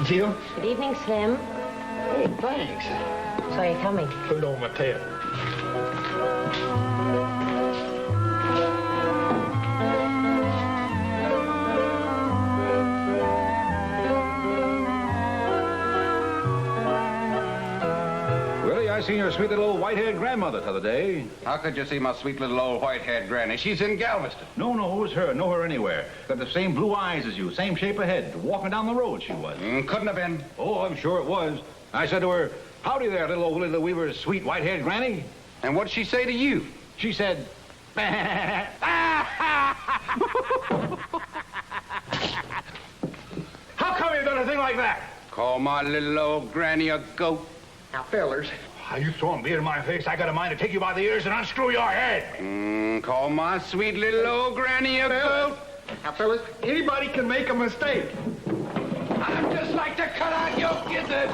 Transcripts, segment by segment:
Jill? Good evening, Slim. Oh, thanks. So you're coming? Put it on my tab. Willie, I seen your sweet little old white-haired grandmother t'other day. How could you see my sweet little old white-haired granny? She's in Galveston. No, it was her. Know her anywhere. Got the same blue eyes as you, same shape of head. Walking down the road she was. Couldn't have been. Oh, I'm sure it was. I said to her, howdy there, little old Willie the Weaver's sweet white-haired granny. And what'd she say to you? She said, how come you done a thing like that? Call my little old granny a goat. Now, fellers. You throwing beer in my face, I got a mind to take you by the ears and unscrew your head. Call my sweet little old granny a goat. Now, fellas, anybody can make a mistake. I'd just like to cut out your gizzard.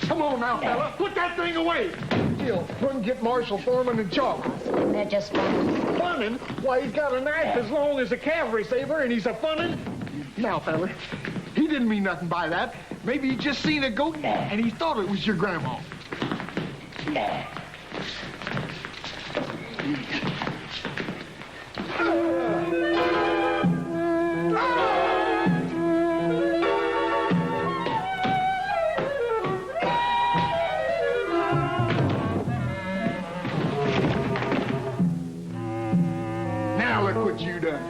Come on now, fella. Put that thing away. Jill, run get Marshal, Foreman, and Chalk. They're just funning. Funnin'? Why, he's got a knife as long as a cavalry saber, and he's a funnin'? Now, fella, he didn't mean nothing by that. Maybe he just seen a goat, and he thought it was your grandma. Now look what you done.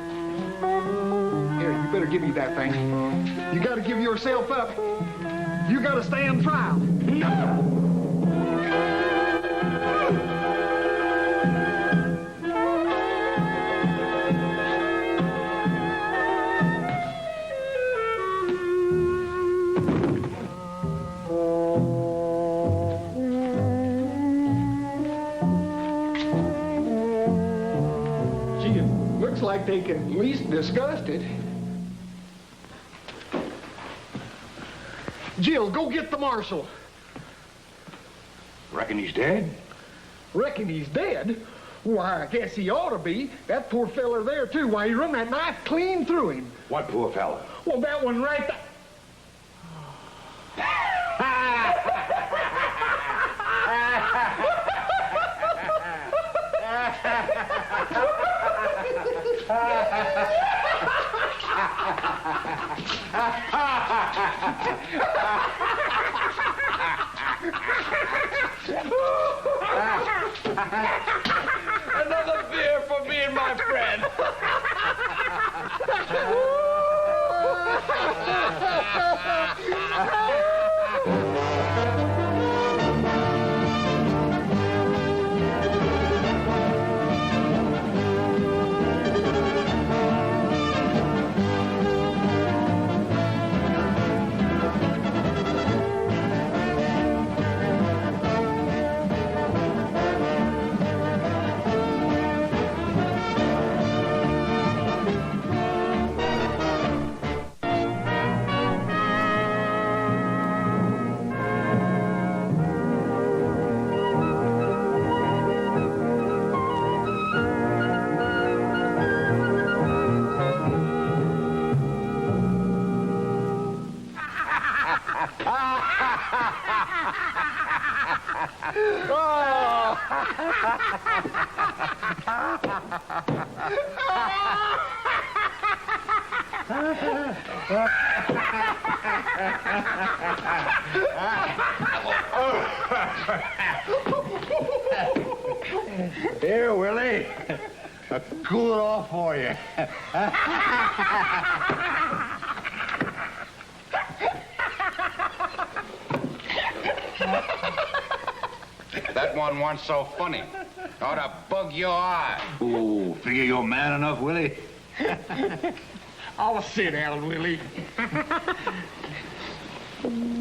Here, you better give me that thing. You gotta give yourself up. You gotta stand trial. No. Looks like they can at least discuss it. Jill, go get the marshal. Reckon he's dead? Reckon he's dead? Why, I guess he ought to be. That poor feller there, too. Why, he run that knife clean through him. What poor fella? Well, that one right there. Another beer for me and my friend. Here, Willie. Cool it off for you. That one wasn't so funny. Ought to bug your eye. Ooh, figure you're man enough, Willie? I'll sit down, Willie.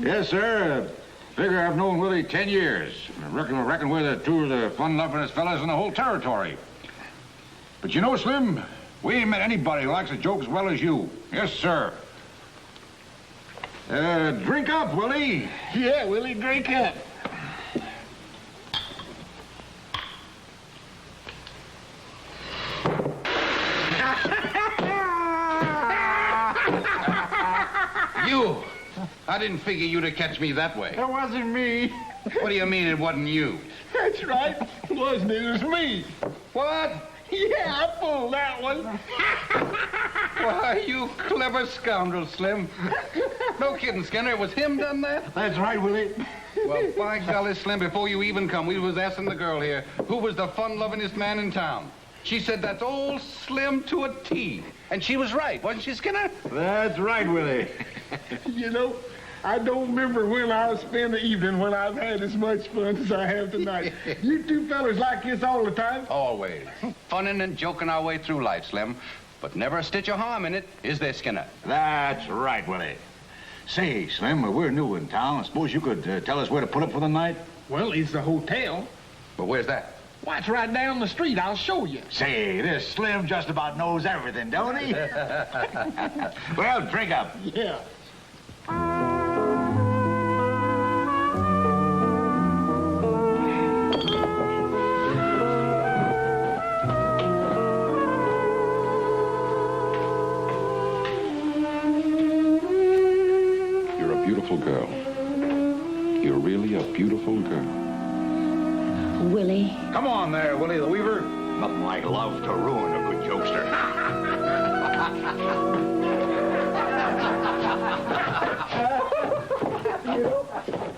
Yes, sir. Figure I've known Willie 10 years. I reckon we're the two of the fun-lovingest fellas in the whole territory. But you know, Slim, we ain't met anybody who likes a joke as well as you. Yes, sir. Drink up, Willie. Yeah, Willie, drink up. You. I didn't figure you to catch me that way. That wasn't me. What do you mean it wasn't you? That's right. Wasn't it? It was me. What? Yeah, I pulled that one. Why, you clever scoundrel, Slim. No kidding, Skinner. It was him done that? That's right, Willie. Well, by golly, Slim, before you even come, we was asking the girl here who was the fun-lovingest man in town. She said that's old Slim to a T. And she was right, wasn't she, Skinner? That's right, Willie. You know, I don't remember when I'll spend the evening when I've had as much fun as I have tonight. You two fellas like this all the time? Always. Funning and joking our way through life, Slim. But never a stitch of harm in it, is there, Skinner? That's right, Willie. Say, Slim, we're new in town. I suppose you could tell us where to put up for the night? Well, it's the hotel. But where's that? Why, it's right down the street. I'll show you. Say, this Slim just about knows everything, don't he? Well, drink up. Yeah. You're a beautiful girl. You're really a beautiful girl. Willie. Come on there, Willie the Weaver. Nothing like love to ruin a good jokester. You know,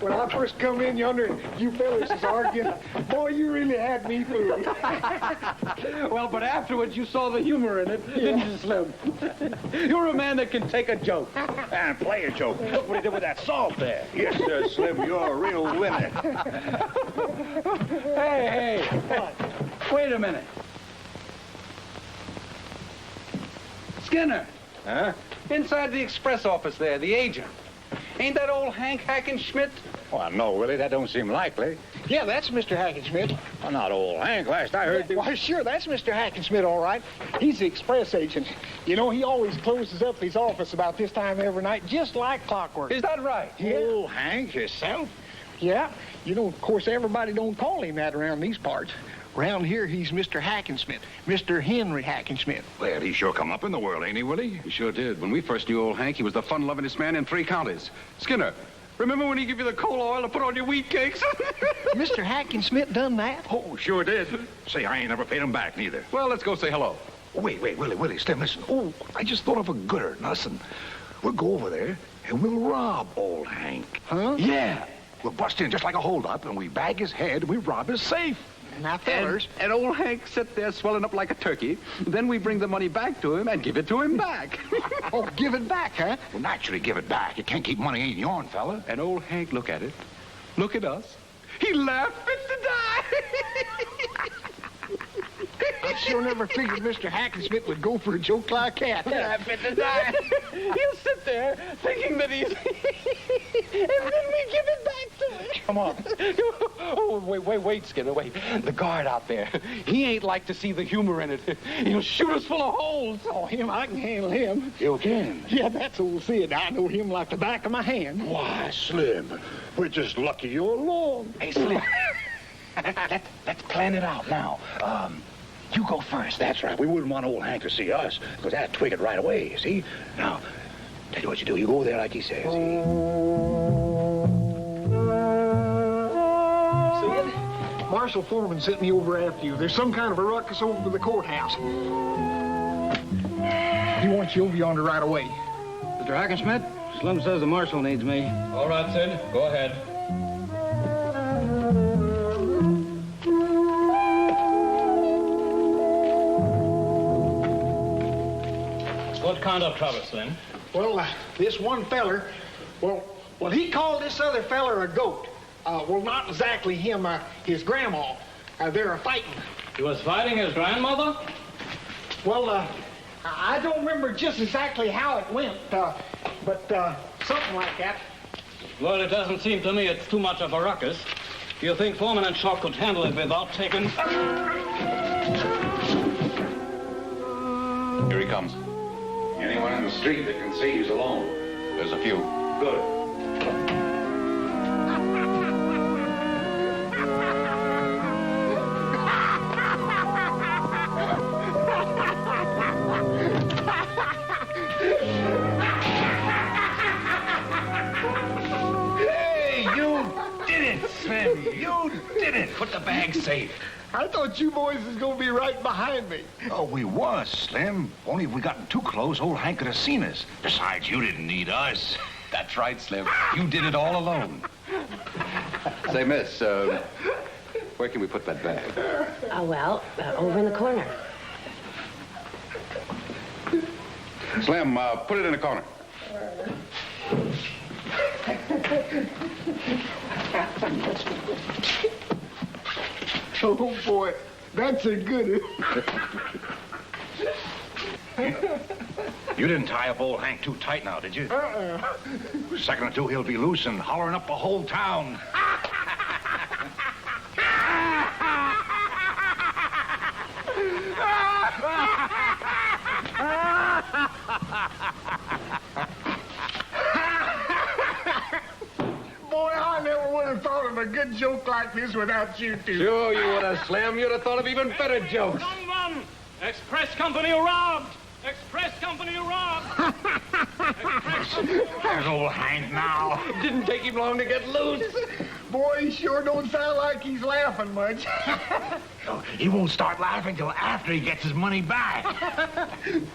when I first come in yonder, you fellas is arguing. Boy, you really had me fooled. Well, but afterwards you saw the humor in it, didn't you, Slim? You're a man that can take a joke. And play a joke. Look what he did with that salt there. Yes, sir, Slim, you're a real winner. Hey, what? Wait a minute. Skinner. Huh? Inside the express office there, the agent. Ain't that old Hank Hackenschmidt? Well, no, Willie, that don't seem likely. Yeah, that's Mr. Hackenschmidt. Well, not old Hank. Last I heard... Why, sure, that's Mr. Hackenschmidt, all right. He's the express agent. You know, he always closes up his office about this time every night, just like clockwork. Is that right? Old Hank yourself? Yeah. You know, of course, everybody don't call him that around these parts. Around here, he's Mr. Hackenschmidt, Mr. Henry Hackenschmidt. Well, he's sure come up in the world, ain't he, Willie? He sure did. When we first knew old Hank, he was the fun-lovingest man in 3 counties. Skinner, remember when he gave you the coal oil to put on your wheat cakes? Mr. Hackenschmidt done that? Oh, sure did. Say, I ain't never paid him back, neither. Well, let's go say hello. Wait, Willie, Slim, listen. Oh, I just thought of a gooder. Now, listen, we'll go over there and we'll rob old Hank. Huh? Yeah. We'll bust in just like a holdup and we bag his head and we rob his safe. Now, fellers. And old Hank sit there swelling up like a turkey. Then we bring the money back to him and give it to him back. Oh, give it back, huh? Well, naturally, give it back. You can't keep money ain't yourn, fella. And old Hank look at it. Look at us. He laughed fit to die. I sure never figured Mr. Hackenschmidt would go for a joke like that. Fit to die. He'll sit there thinking that he's... and then we give it back to him. Come on. Oh, wait, Skinner, wait. The guard out there, he ain't like to see the humor in it. He'll shoot us full of holes. Oh, him, I can handle him. You can. Yeah, that's old Sid. I know him like the back of my hand. Why, Slim, we're just lucky you're along. Hey, Slim, let's plan it out now. You go first. That's right. We wouldn't want old Hank to see us, because that'd twig it right away, you see? Now, tell you what you do. You go there like he says. Sid, Marshal Foreman sent me over after you. There's some kind of a ruckus over the courthouse. He wants you over yonder right away. Mr. Hackenschmidt, Slim says the marshal needs me. All right, Sid. Go ahead. What kind of trouble, Slim? Well, this one feller, well, he called this other feller a goat. Well, not exactly him, his grandma. They're a-fighting. He was fighting his grandmother? Well, I don't remember just exactly how it went, but something like that. Well, it doesn't seem to me it's too much of a ruckus. Do you think Foreman and Shaw could handle it without taking... Here he comes. Anyone in the street that can see he's alone. There's a few. Good. Slim, you did it. Put the bag safe. I thought you boys was gonna be right behind me. Oh, we was, Slim. Only if we gotten too close, old Hank could have seen us. Besides, you didn't need us. That's right, Slim. You did it all alone. Say, miss, where can we put that bag? Over in the corner. Slim, put it in the corner. Oh, boy, that's a good one. You didn't tie up old Hank too tight now, did you? A second or two, he'll be loose and hollering up the whole town. Boy, I never would have thought of a good joke like this without you two. Sure you would have, Slim. You'd have thought of even better jokes. Run! Express company robbed! Express company robbed! There's old Hank now. Didn't take him long to get loose. Boy, he sure don't sound like he's laughing much. He won't start laughing till after he gets his money back.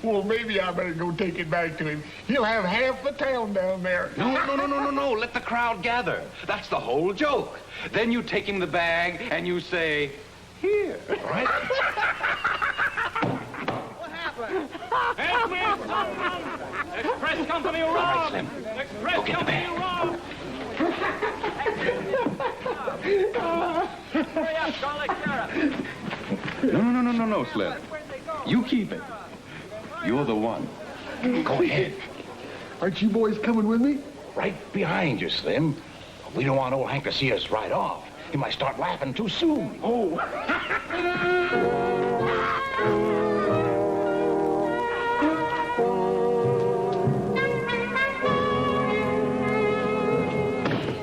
Well, maybe I better go take it back to him. He'll have half the town down there. No. Let the crowd gather. That's the whole joke. Then you take him the bag and you say, here. All right? Help me, someone! Express company robbed! Express company robbed! Hurry up, Charlie, Sheriff! No, Slim. You keep it. You're the one. Go ahead. Aren't you boys coming with me? Right behind you, Slim. We don't want old Hank to see us right off. He might start laughing too soon. Oh.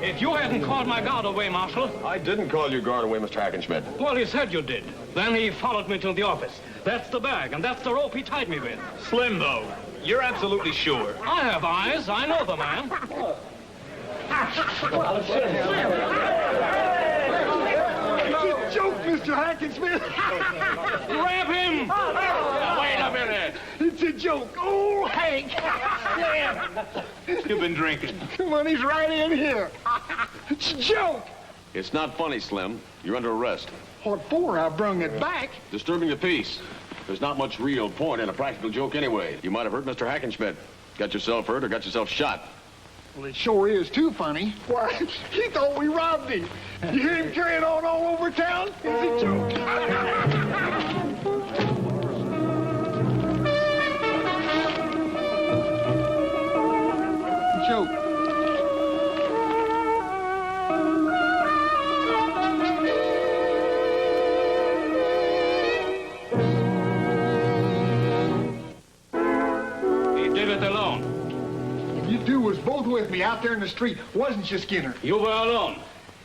If you hadn't called my guard away, Marshal. I didn't call your guard away, Mr. Hackenschmidt. Well, he said you did. Then he followed me to the office. That's the bag, and that's the rope he tied me with. Slim, though. You're absolutely sure. I have eyes. I know the man. It's a joke, Mr. Hackenschmidt. Grab him! Wait a minute. It's a joke. Oh, Hank. You've been drinking. Come on, he's right in here. It's a joke. It's not funny, Slim. You're under arrest. What for? I brung it back. Disturbing the peace. There's not much real point in a practical joke anyway. You might have hurt Mr. Hackenschmidt. Got yourself hurt or got yourself shot. Well, it sure is too funny. Why, he thought we robbed him. You hear him carrying on all over town? It's a joke. Joke. He did it alone. You two was both with me out there in the street, wasn't you, Skinner? You were alone.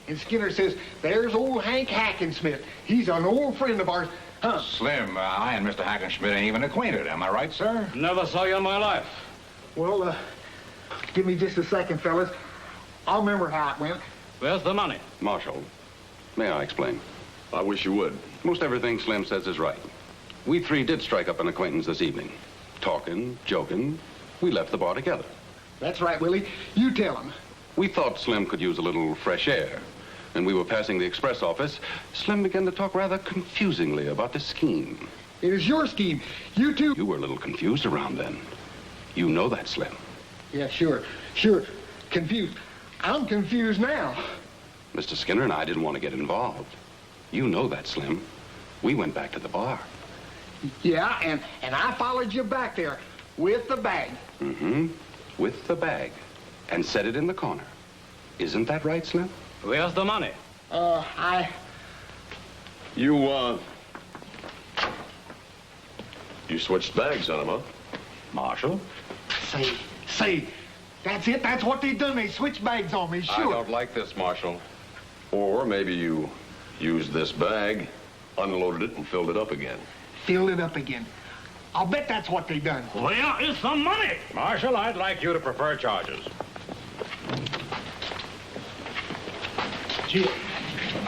And Skinner says, there's old Hank Hackenschmidt. He's an old friend of ours. Huh? Slim, I and Mr. Hackenschmidt ain't even acquainted. Am I right, sir? Never saw you in my life. Well, give me just a second, fellas. I'll remember how it went. Where's the money? Marshal, may I explain? I wish you would. Most everything Slim says is right. We three did strike up an acquaintance this evening. Talking, joking, we left the bar together. That's right, Willie. You tell him. We thought Slim could use a little fresh air. And we were passing the express office. Slim began to talk rather confusingly about the scheme. It is your scheme. You two... You were a little confused around then. You know that, Slim. Yeah, sure. Confused. I'm confused now. Mr. Skinner and I didn't want to get involved. You know that, Slim. We went back to the bar. Yeah, and I followed you back there with the bag. Mm-hmm. With the bag. And set it in the corner. Isn't that right, Slim? Where's the money? You switched bags on him, huh? Marshal? Say, that's it. That's what they done. They switched bags on me, sure. I don't like this, Marshal. Or maybe you used this bag, unloaded it, and filled it up again. Filled it up again. I'll bet that's what they done. Where is the money? Marshal, I'd like you to prefer charges.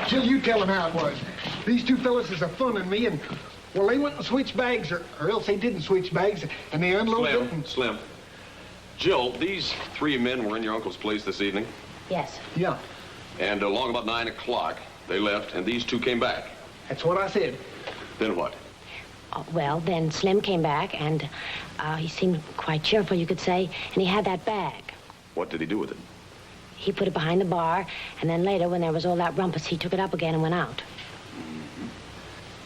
Jill, you tell him how it was. These two fellas is a-funning me, and, well, they went and switched bags, or else they didn't switch bags, and they unloaded it. And... Slim. Jill, these three men were in your uncle's place this evening? Yes. Yeah. And along about 9 o'clock, they left, and these two came back. That's what I said. Then what? Oh, well, then Slim came back, and he seemed quite cheerful, you could say, and he had that bag. What did he do with it? He put it behind the bar, and then later, when there was all that rumpus, he took it up again and went out.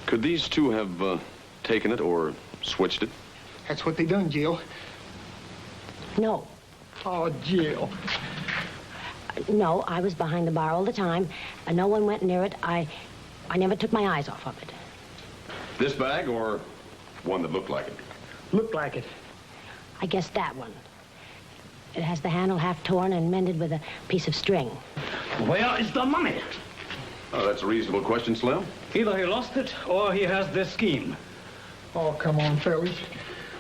Could these two have taken it or switched it? That's what they done, Jill. No. Oh, Jill. No, I was behind the bar all the time, and no one went near it. I never took my eyes off of it. This bag or one that looked like it? Looked like it. I guess that one. It has the handle half torn and mended with a piece of string. Where is the money? Oh, that's a reasonable question, Slim. Either he lost it or he has this scheme. Oh, come on, fellas.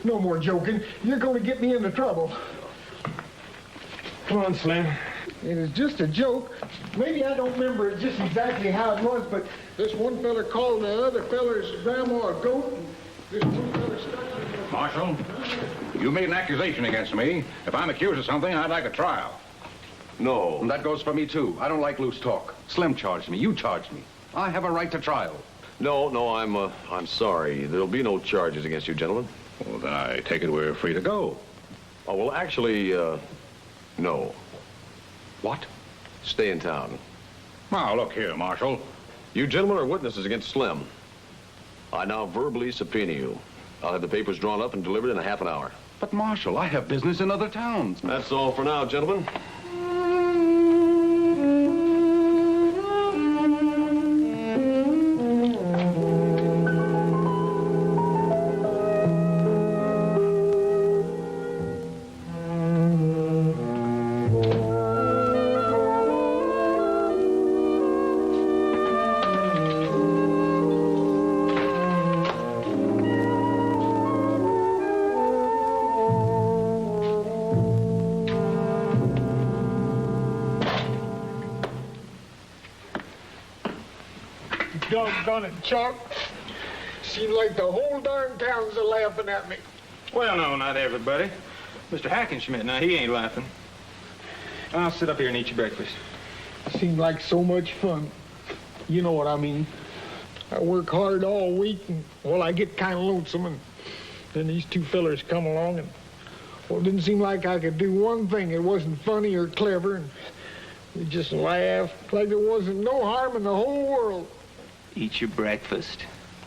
No more joking. You're going to get me into trouble. Come on, Slim. It is just a joke. Maybe I don't remember just exactly how it was, but this one fella called the other fella's grandma a goat, and this one fella stuck in... Marshal, you made an accusation against me. If I'm accused of something, I'd like a trial. No. And that goes for me, too. I don't like loose talk. Slim charged me. You charged me. I have a right to trial. No, I'm sorry. There'll be no charges against you, gentlemen. Well, then I take it we're free to go. Oh, well, actually, no. What? Stay in town. Now, look here, Marshal. You gentlemen are witnesses against Slim. I now verbally subpoena you. I'll have the papers drawn up and delivered in a half an hour. But, Marshal, I have business in other towns. That's all for now, gentlemen. Doggone it, Chuck. Seems like the whole darn town's a-laughing at me. Well, no, not everybody. Mr. Hackenschmidt, now, he ain't laughing. I'll sit up here and eat your breakfast. Seemed like so much fun. You know what I mean. I work hard all week, and, well, I get kind of lonesome, and then these two fellers come along, and, well, it didn't seem like I could do one thing that wasn't funny or clever, and we just laughed like there wasn't no harm in the whole world. Eat your breakfast.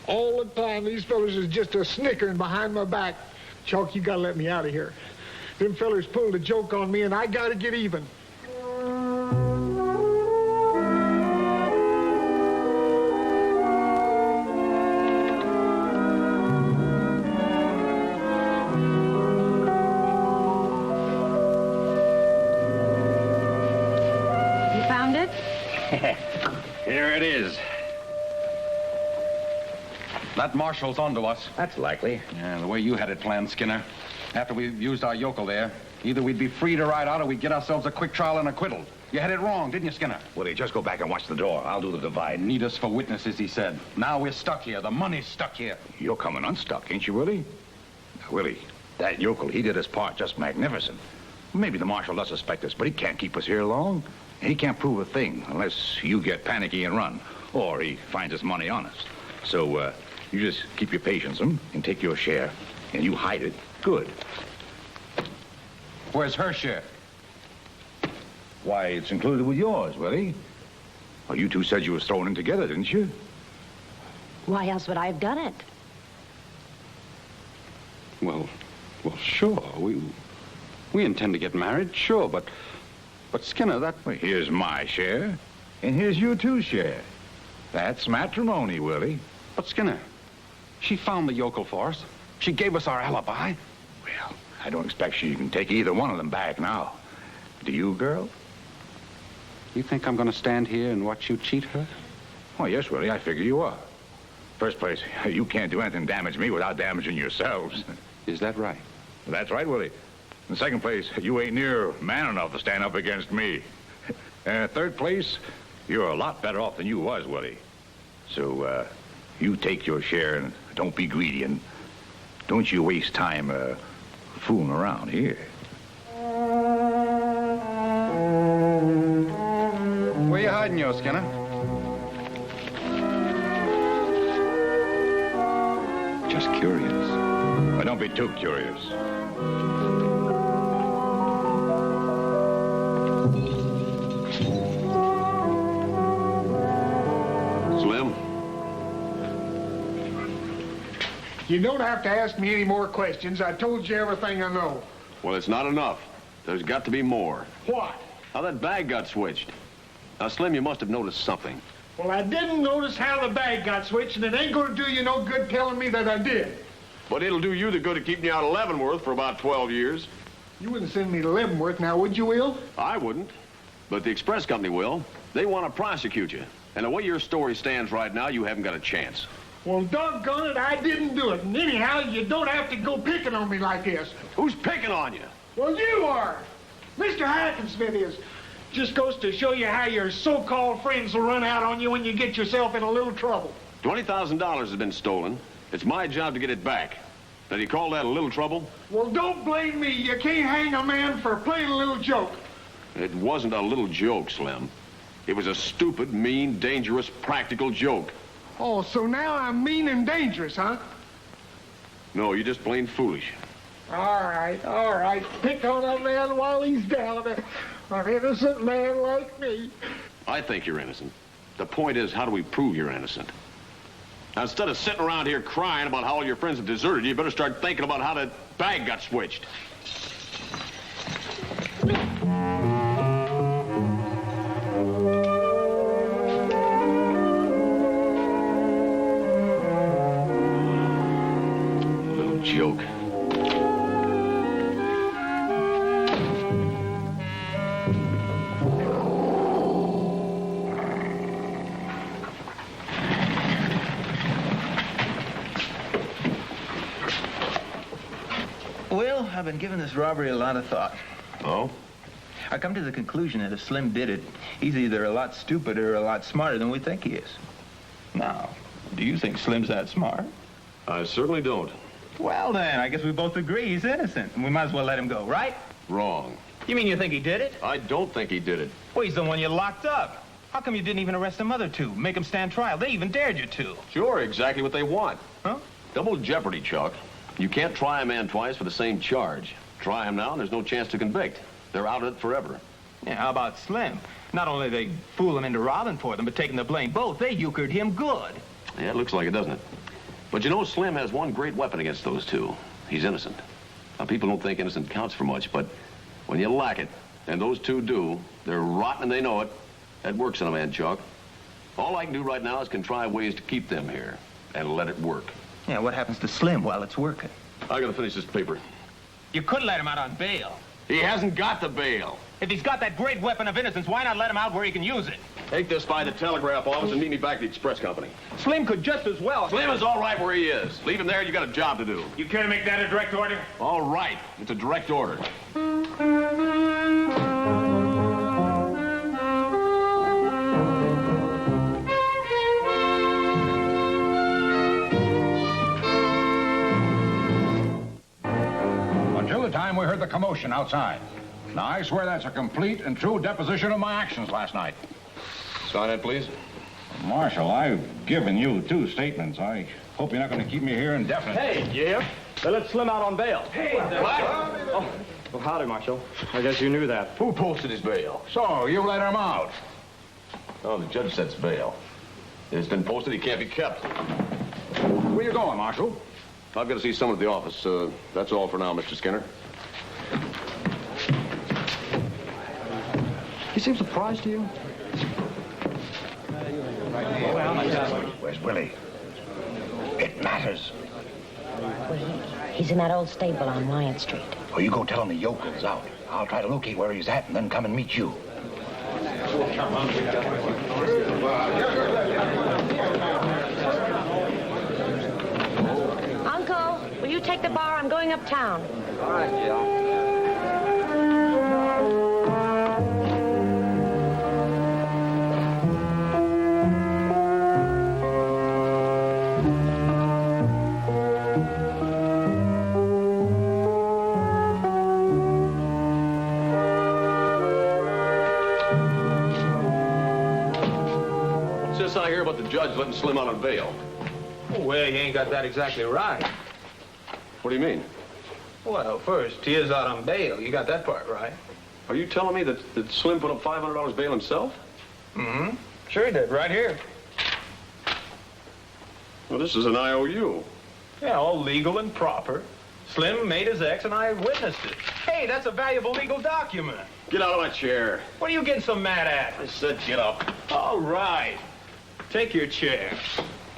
All the time, these fellas is just a snickering behind my back. Chalk, you gotta let me out of here. Them fellers pulled a joke on me, and I gotta get even. You found it? Here it is. That Marshal's onto us. That's likely. Yeah, the way you had it planned, Skinner. After we've used our yokel there, either we'd be free to ride out or we'd get ourselves a quick trial and acquittal. You had it wrong, didn't you, Skinner? Willie, just go back and watch the door. I'll do the divide. Need us for witnesses, he said. Now we're stuck here. The money's stuck here. You're coming unstuck, ain't you, Willie? Now, Willie, that yokel, he did his part just magnificent. Maybe the marshal does suspect us, but he can't keep us here long. And he can't prove a thing unless you get panicky and run, or he finds his money on us. So, you just keep your patience, and take your share, and you hide it. Good. Where's her share? Why, it's included with yours, Willie. Well, you two said you was thrown in together, didn't you? Why else would I have done it? Well, sure. We intend to get married, sure, but Skinner, that... Well, here's my share, and here's you two's share. That's matrimony, Willie. But Skinner, she found the yokel for us. She gave us our alibi. Well, I don't expect she can take either one of them back now. Do you, girl? You think I'm going to stand here and watch you cheat her? Oh, yes, Willie, I figure you are. First place, you can't do anything to damage me without damaging yourselves. Is that right? That's right, Willie. In second place, you ain't near man enough to stand up against me. Third place, You're a lot better off than you was, Willie. So, you take your share and don't be greedy, and don't you waste time fooling around here. Where you hiding, yo, Skinner? Just curious. But don't be too curious. Slim? You don't have to ask me any more questions. I told you everything I know. Well, it's not enough. There's got to be more. What? How that bag got switched. Now, Slim, you must have noticed something. Well, I didn't notice how the bag got switched, and it ain't gonna do you no good telling me that I did. But it'll do you the good of keeping you out of Leavenworth for about 12 years. You wouldn't send me to Leavenworth now, would you, Will? I wouldn't. But the express company will. They want to prosecute you. And the way your story stands right now, you haven't got a chance. Well, doggone it, I didn't do it. And anyhow, you don't have to go picking on me like this. Who's picking on you? Well, you are. Mr. Hackenschmidt is. Just goes to show you how your so-called friends will run out on you when you get yourself in a little trouble. $20,000 has been stolen. It's my job to get it back. Now, do you call that a little trouble? Well, don't blame me. You can't hang a man for playing a little joke. It wasn't a little joke, Slim. It was a stupid, mean, dangerous, practical joke. Oh, so now I'm mean and dangerous, huh? No, you're just plain foolish. All right. Pick on a man while he's down. An innocent man like me. I think you're innocent. The point is, how do we prove you're innocent? Now, instead of sitting around here crying about how all your friends have deserted you, you better start thinking about how that bag got switched. Little joke. Well, I've been giving this robbery a lot of thought. Oh? I come to the conclusion that if Slim did it, he's either a lot stupider or a lot smarter than we think he is. Now, do you think Slim's that smart? I certainly don't. Well, then, I guess we both agree he's innocent, and we might as well let him go, right? Wrong. You mean you think he did it? I don't think he did it. Well, he's the one you locked up. How come you didn't even arrest them other two? Make them stand trial? They even dared you to. Sure, exactly what they want. Huh? Double jeopardy, Chuck. You can't try a man twice for the same charge. Try him now, and there's no chance to convict. They're out of it forever. Yeah, how about Slim? Not only they fool him into robbing for them, but taking the blame both, they euchred him good. Yeah, it looks like it, doesn't it? But you know, Slim has one great weapon against those two. He's innocent. Now, people don't think innocent counts for much, but when you lack it, and those two do, they're rotten and they know it. That works on a man, Chuck. All I can do right now is contrive ways to keep them here and let it work. Yeah, what happens to Slim while it's working? I gotta finish this paper. You could let him out on bail. He hasn't got the bail. If he's got that great weapon of innocence, why not let him out where he can use it? Take this by the telegraph office and meet me back at the express company. Slim could just as well. Slim is all right where he is. Leave him there, you got a job to do. You care to make that a direct order? All right, it's a direct order. Until the time we heard the commotion outside. Now, I swear that's a complete and true deposition of my actions last night. Sign it, please. Marshal, I've given you 2 statements. I hope you're not going to keep me here indefinitely. Hey, you hear? They let Slim out on bail. Hey, What? Oh, well, howdy, Marshal. I guess you knew that. Who posted his bail? So, you let him out? Oh, the judge sets bail. It's been posted, he can't be kept. Where you going, Marshal? I've got to see someone at the office. That's all for now, Mr. Skinner. He seems surprised to you? Where's Willie? It matters. He's in that old stable on Wyatt Street. Well, you go tell him the yokel's out. I'll try to locate where he's at and then come and meet you. Uncle, will you take the bar? I'm going uptown. All right, Jill. I hear about the judge letting Slim out on bail? Well, you ain't got that exactly right. What do you mean? Well, first, he is out on bail. You got that part right. Are you telling me that Slim put up $500 bail himself? Mm-hmm. Sure he did, right here. Well, this is an IOU. Yeah, all legal and proper. Slim made his ex, and I witnessed it. Hey, that's a valuable legal document. Get out of my chair. What are you getting so mad at? I said get up. All right. Take your chair.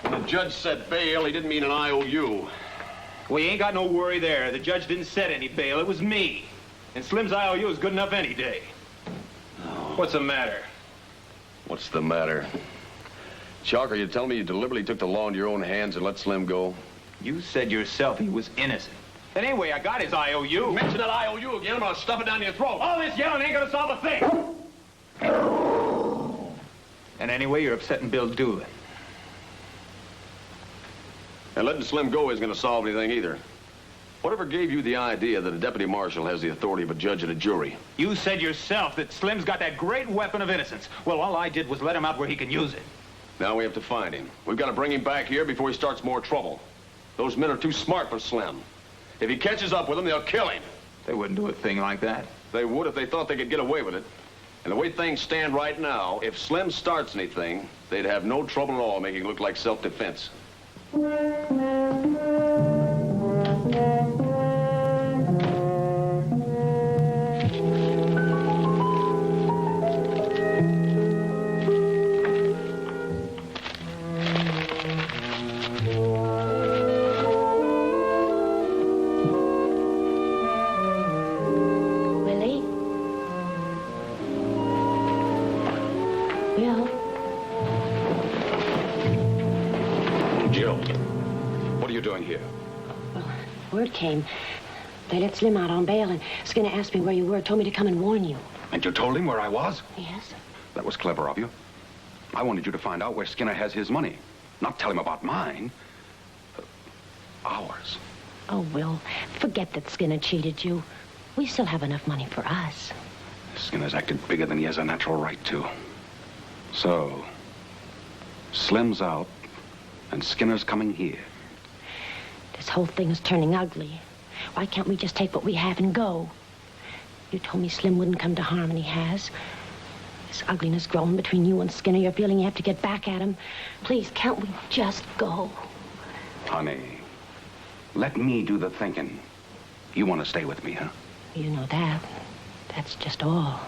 When the judge said bail, he didn't mean an IOU. Well, you ain't got no worry there. The judge didn't set any bail. It was me. And Slim's IOU is good enough any day. Oh. What's the matter? What's the matter? Chalk, are you telling me you deliberately took the law into your own hands and let Slim go? You said yourself he was innocent. And anyway, I got his IOU. Mention that IOU again, I'm gonna stuff it down your throat. All this yelling ain't gonna solve a thing. And anyway, you're upsetting Bill Doolin. And letting Slim go isn't gonna solve anything either. Whatever gave you the idea that a deputy marshal has the authority of a judge and a jury? You said yourself that Slim's got that great weapon of innocence. Well, all I did was let him out where he can use it. Now we have to find him. We've got to bring him back here before he starts more trouble. Those men are too smart for Slim. If he catches up with them, they'll kill him. They wouldn't do a thing like that. They would if they thought they could get away with it. And the way things stand right now, if Slim starts anything, they'd have no trouble at all making it look like self-defense. Word came. They let Slim out on bail, and Skinner asked me where you were, told me to come and warn you. And you told him where I was? Yes. That was clever of you. I wanted you to find out where Skinner has his money. Not tell him about mine. Ours. Oh, Will, forget that Skinner cheated you. We still have enough money for us. Skinner's acted bigger than he has a natural right to. So, Slim's out, and Skinner's coming here. This whole thing is turning ugly. Why can't we just take what we have and go? You told me Slim wouldn't come to harm, and he has. This ugliness growing between you and Skinner, you're feeling you have to get back at him. Please, can't we just go? Honey, let me do the thinking. You want to stay with me, huh? You know that. That's just all.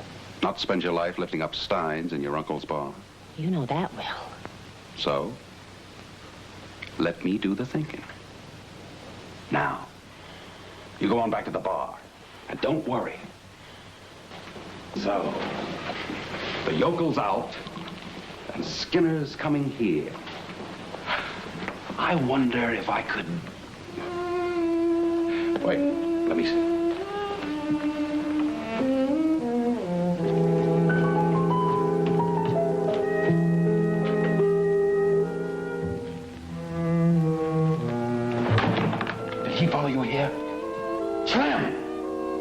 Not spend your life lifting up steins in your uncle's bar. You know that, Will. So, let me do the thinking. Now, you go on back to the bar, and don't worry. So, the yokel's out, and Skinner's coming here. I wonder if I could... Wait, let me see. Follow you here? Slim!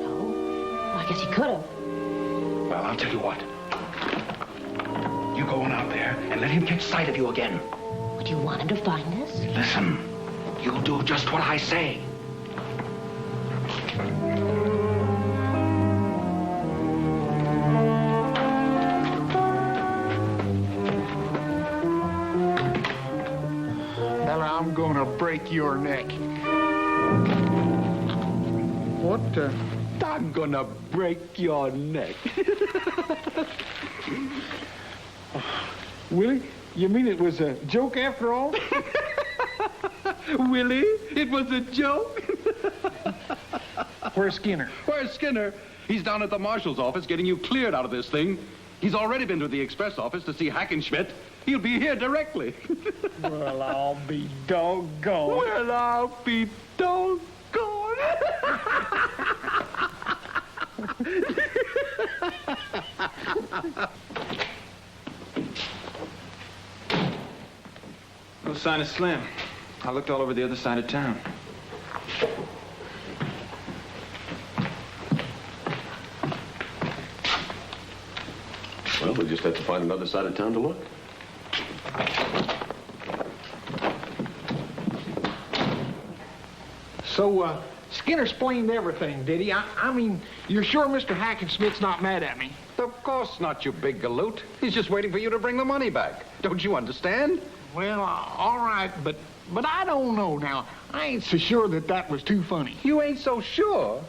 No. Well, I guess he could have. Well, I'll tell you what. You go on out there and let him catch sight of you again. Would you want him to find us? Listen, you'll do just what I say. Well, I'm gonna break your neck. What? I'm gonna break your neck. Willie, you mean it was a joke after all? Willie, it was a joke. Where's Skinner? Where's Skinner? He's down at the Marshal's office getting you cleared out of this thing. He's already been to the express office to see Hackenschmidt. He'll be here directly. Well, I'll be doggone. Well, I'll be doggone. No sign of Slim. I looked all over the other side of town. Well, we just have to find another side of town to look. So, Skinner explained everything, did he? I mean, you're sure Mr. Hackenschmidt's not mad at me? Of course not, you big galoot. He's just waiting for you to bring the money back. Don't you understand? Well, all right, but I don't know now. I ain't so sure that was too funny. You ain't so sure?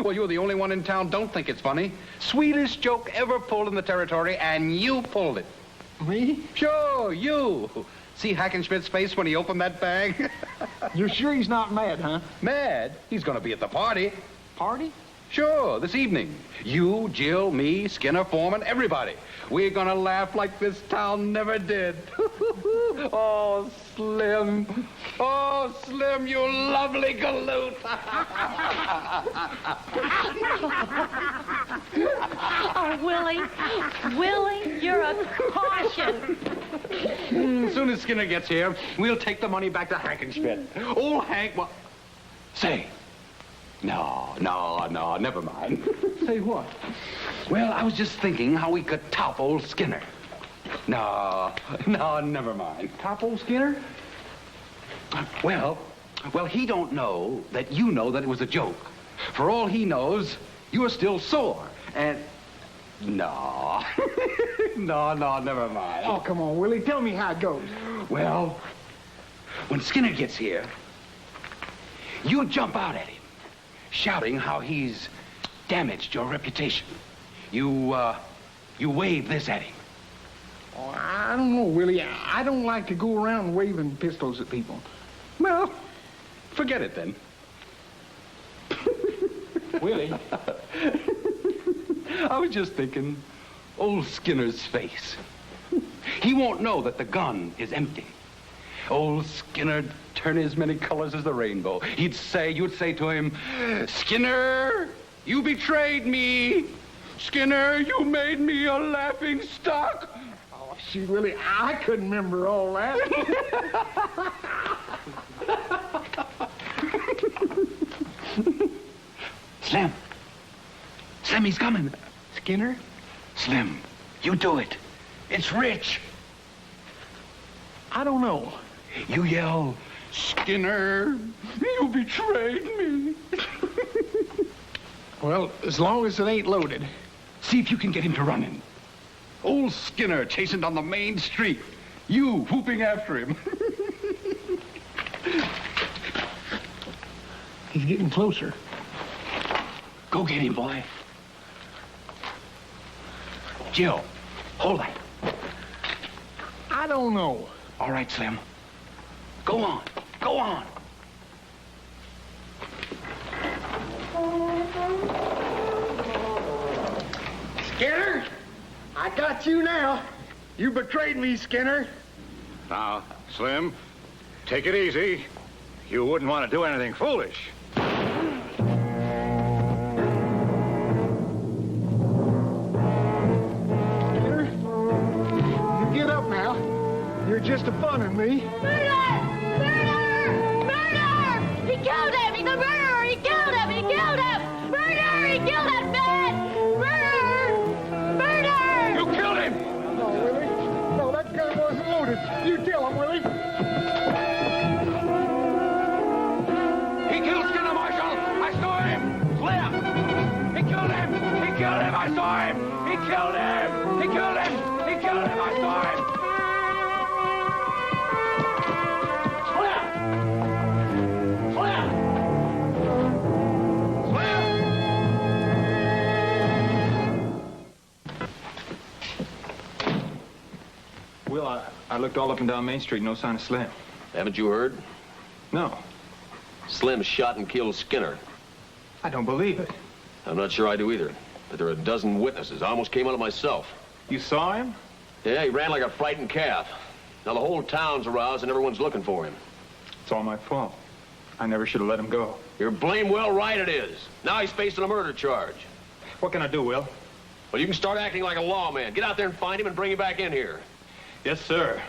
Well, you're the only one in town don't think it's funny. Sweetest joke ever pulled in the territory, and you pulled it. Me? Sure, you. See Hackenschmidt's face when he opened that bag? You're sure he's not mad, huh? Mad? He's gonna be at the party. Party? Sure, this evening. You, Jill, me, Skinner, Foreman, everybody. We're gonna laugh like this town never did. Oh, Slim. Oh, Slim, you lovely galoot. Oh, Willie. Willie, you're a caution. As soon as Skinner gets here, we'll take the money back to Hackenschmidt. Old Hank, well... Say. No, never mind. Say what? Well, I was just thinking how we could top old Skinner. No, never mind. Top old Skinner? Well, he don't know that you know that it was a joke. For all he knows, you're still sore. And no, never mind. Oh, come on, Willie. Tell me how it goes. Well, when Skinner gets here, you jump out at him, shouting how he's damaged your reputation. You wave this at him. Oh, I don't know, Willie. I don't like to go around waving pistols at people. Well, forget it then. Willie? I was just thinking, old Skinner's face. He won't know that the gun is empty. Old Skinner'd turn as many colors as the rainbow. You'd say to him, Skinner, you betrayed me. Skinner, you made me a laughing stock. Oh, shoot, Willie, I couldn't remember all that. Slim, he's coming. Skinner? Slim, you do it. It's Rich. I don't know. You yell, Skinner, you betrayed me. Well, as long as it ain't loaded. See if you can get him to running. Old Skinner chasing down the main street. You whooping after him. He's getting closer. Go get him, boy. Jill, hold that. I don't know. All right, Slim. Go on. Go on. Skinner, I got you now. You betrayed me, Skinner. Now, Slim, take it easy. You wouldn't want to do anything foolish. Skinner, you get up now. You're just a-funning me. Murder! He killed him! He's a murderer! He killed him! Murder! He killed that man! Murder! You killed him! No, Willie. No, that gun wasn't loaded. You tell him, Willie. He killed Skinner, Marshal! I saw him! Slim! He killed him! I saw him! He killed him! I saw him! Will, I looked all up and down Main Street, no sign of Slim. Haven't you heard? No, Slim shot and killed Skinner. I don't believe it. I'm not sure I do either, but there are a dozen witnesses. I almost came on it myself. You saw him? Yeah, he ran like a frightened calf. Now the whole town's aroused and everyone's looking for him. It's all my fault. I never should have let him go. You're blame well right it is. Now he's facing a murder charge. What can I do, Will? Well, you can start acting like a lawman. Get out there and find him and bring him back in here. Yes, sir.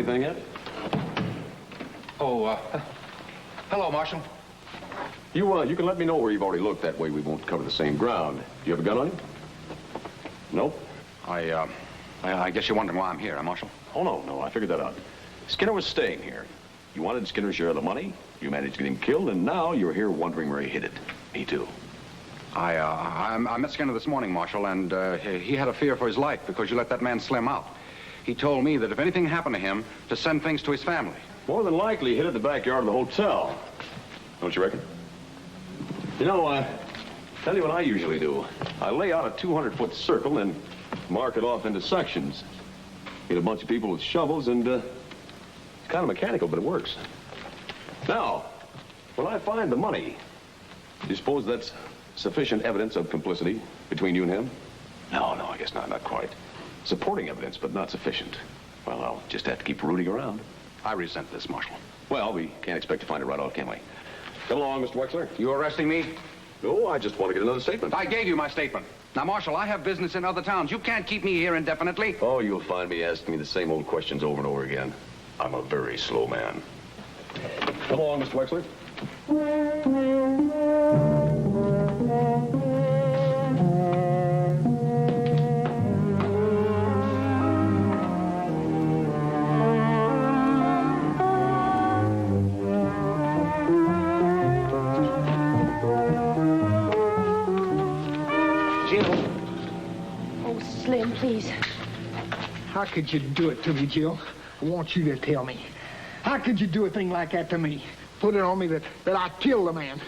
anything yet? Oh, hello, Marshal. You can let me know where you've already looked. That way we won't cover the same ground. Do you have a gun on you? Nope. I guess you're wondering why I'm here, huh, Marshal? Oh, no, I figured that out. Skinner was staying here. You wanted Skinner's share of the money. You managed to get him killed, and now you're here wondering where he hid it. Me too. I met Skinner this morning, Marshal, and he had a fear for his life because you let that man Slim out. He told me that if anything happened to him, to send things to his family. More than likely, he hid in the backyard of the hotel. Don't you reckon? You know, tell you what I usually do. I lay out a 200-foot circle and mark it off into sections. Get a bunch of people with shovels, and it's kind of mechanical, but it works. Now, when I find the money, do you suppose that's sufficient evidence of complicity between you and him? No, I guess not quite. Supporting evidence, but not sufficient. Well, I'll just have to keep rooting around. I resent this, Marshal. Well, we can't expect to find it right off, can we? Come along, Mr. Wexler. You arresting me? No, I just want to get another statement. I gave you my statement. Now, Marshal, I have business in other towns. You can't keep me here indefinitely. Oh, you'll find me asking me the same old questions over and over again. I'm a very slow man. Come along, Mr. Wexler. Slim, please. How could you do it to me, Jill? I want you to tell me. How could you do a thing like that to me? Put it on me that I killed the man.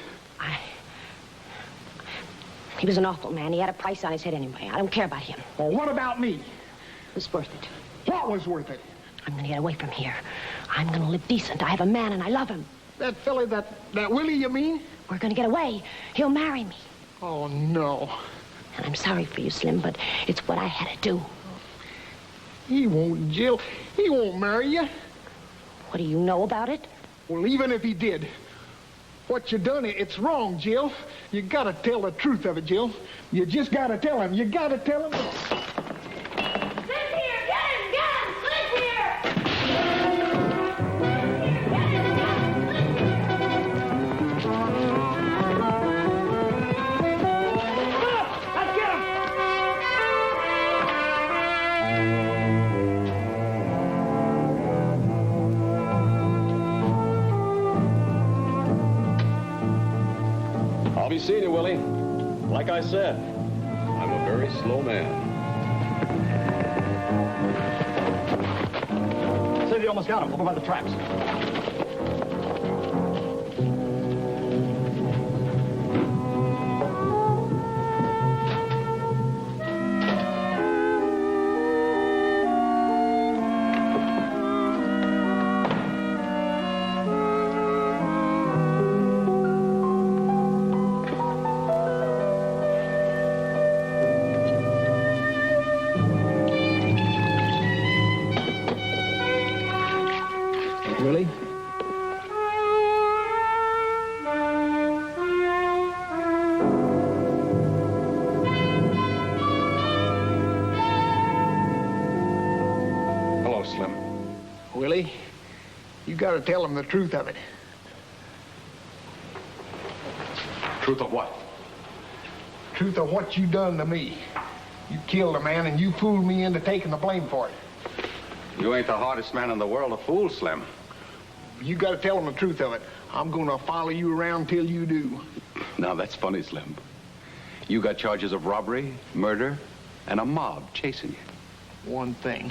He was an awful man. He had a price on his head anyway. I don't care about him. Well, what about me? It was worth it. What was worth it? I'm going to get away from here. I'm going to live decent. I have a man and I love him. That fella, that Willie, you mean? We're going to get away. He'll marry me. Oh, no. And I'm sorry for you, Slim, but it's what I had to do. He won't, Jill. He won't marry you. What do you know about it? Well, even if he did, what you done, it's wrong, Jill. You gotta tell the truth of it, Jill. You just gotta tell him. You gotta tell him. Slim's here! Get him! Get him! Slim's here! I'll be seeing you, Willie. Like I said, I'm a very slow man. Say, you almost got him. Over by the tracks. Willie? Hello, Slim. Willie, you gotta tell him the truth of it. Truth of what? Truth of what you done to me. You killed a man and you fooled me into taking the blame for it. You ain't the hardest man in the world to fool, Slim. You gotta tell him the truth of it. I'm gonna follow you around till you do. Now, that's funny, Slim. You got charges of robbery, murder, and a mob chasing you. One thing,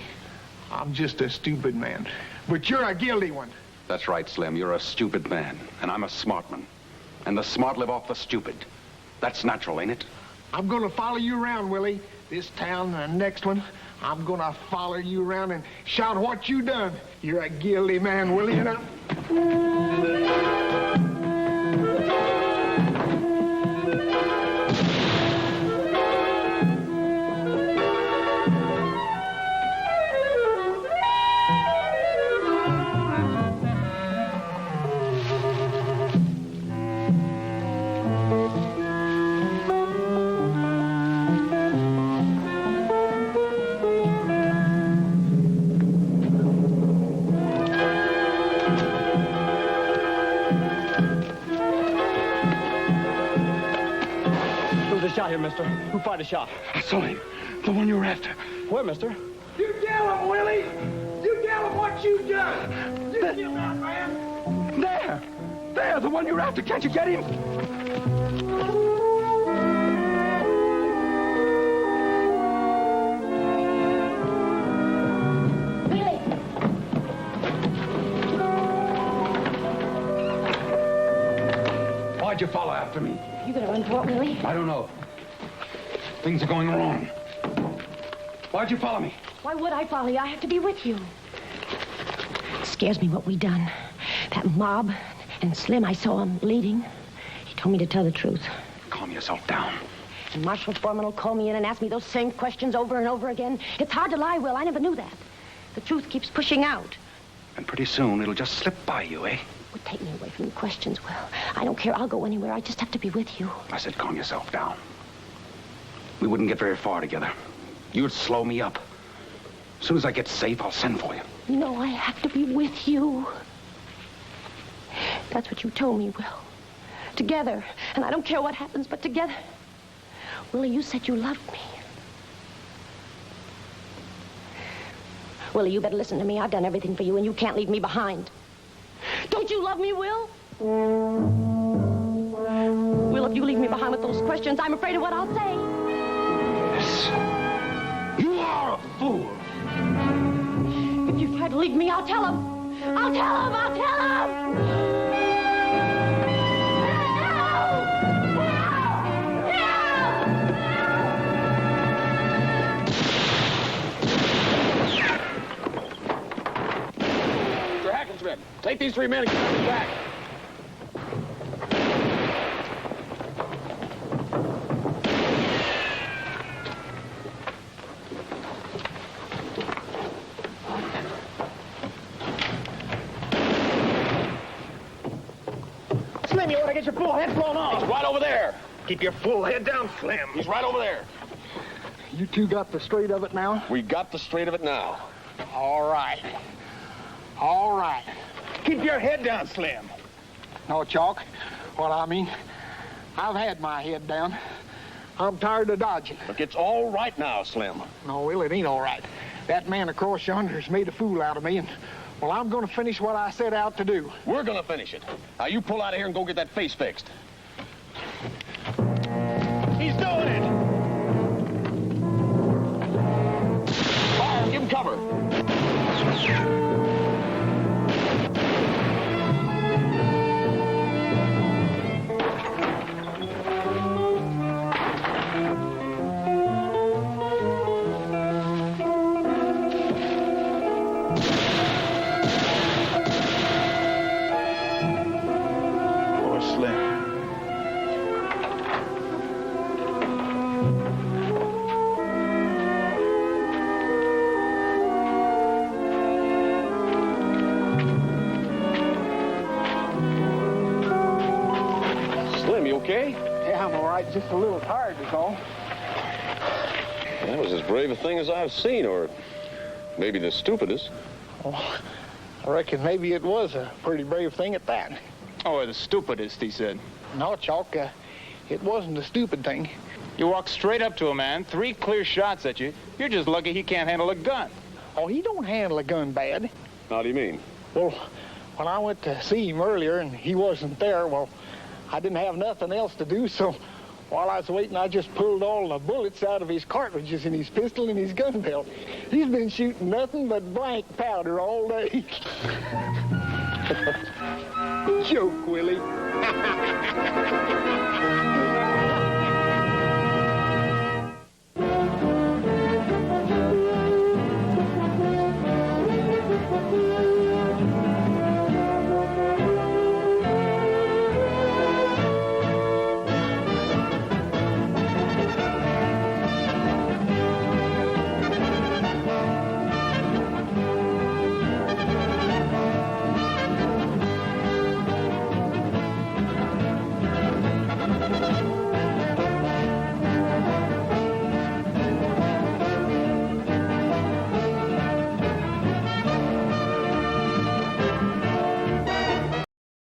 I'm just a stupid man, but you're a guilty one. That's right, Slim. You're a stupid man, and I'm a smart one. And the smart live off the stupid. That's natural, ain't it? I'm gonna follow you around, Willie. This town and the next one, I'm gonna follow you around and shout what you done. You're a guilty man, Willie, and mister. Who fired a shot? I saw him. The one you were after. Where, mister? You tell him, Willie! You tell him what you done! You tell that man! There! There, the one you're after. Can't you get him? Why'd you follow after me? You gonna run for it, Willie? I don't know. Things are going wrong. Why'd you follow me? Why would I follow you? I have to be with you. It scares me what we done. That mob and Slim, I saw him leading. He told me to tell the truth. Calm yourself down. And Marshal Foreman will call me in and ask me those same questions over and over again. It's hard to lie, Will. I never knew that. The truth keeps pushing out. And pretty soon it'll just slip by you, eh? Would take me away from the questions, Will. I don't care. I'll go anywhere. I just have to be with you. I said calm yourself down. We wouldn't get very far together. You'd slow me up. As soon as I get safe, I'll send for you. You know, I have to be with you. That's what you told me, Will. Together. And I don't care what happens, but together. Willie, you said you loved me. Willie, you better listen to me. I've done everything for you, and you can't leave me behind. Don't you love me, Will? Will, if you leave me behind with those questions, I'm afraid of what I'll say. Yes. You are a fool. If you try to leave me, I'll tell him. I'll tell him. I'll tell him. Hackenschmidt, take these 3 men and get them back. Slim, you want to get your full head blown off. He's right over there. Keep your full head down, Slim. He's right over there. You two got the straight of it now? We got the straight of it now. All right. All right. Keep your head down, Slim. No, Chalk. What I mean, I've had my head down. I'm tired of dodging. Look, it's all right now, Slim. No, Will, it ain't all right. That man across yonder has made a fool out of me, and, well, I'm going to finish what I set out to do. We're going to finish it. Now, you pull out of here and go get that face fixed. He's doing it. Fire, give him cover. Okay? Yeah, I'm all right. Just a little tired is all. That was as brave a thing as I've seen, or maybe the stupidest. Oh, I reckon maybe it was a pretty brave thing at that. Oh, the stupidest, he said. No, Chalk, it wasn't a stupid thing. You walk straight up to a man, 3 clear shots at you. You're just lucky he can't handle a gun. Oh, he don't handle a gun bad. How do you mean? Well, when I went to see him earlier and he wasn't there, well, I didn't have nothing else to do, so while I was waiting, I just pulled all the bullets out of his cartridges in his pistol and his gun belt. He's been shooting nothing but blank powder all day. Joke, Willie.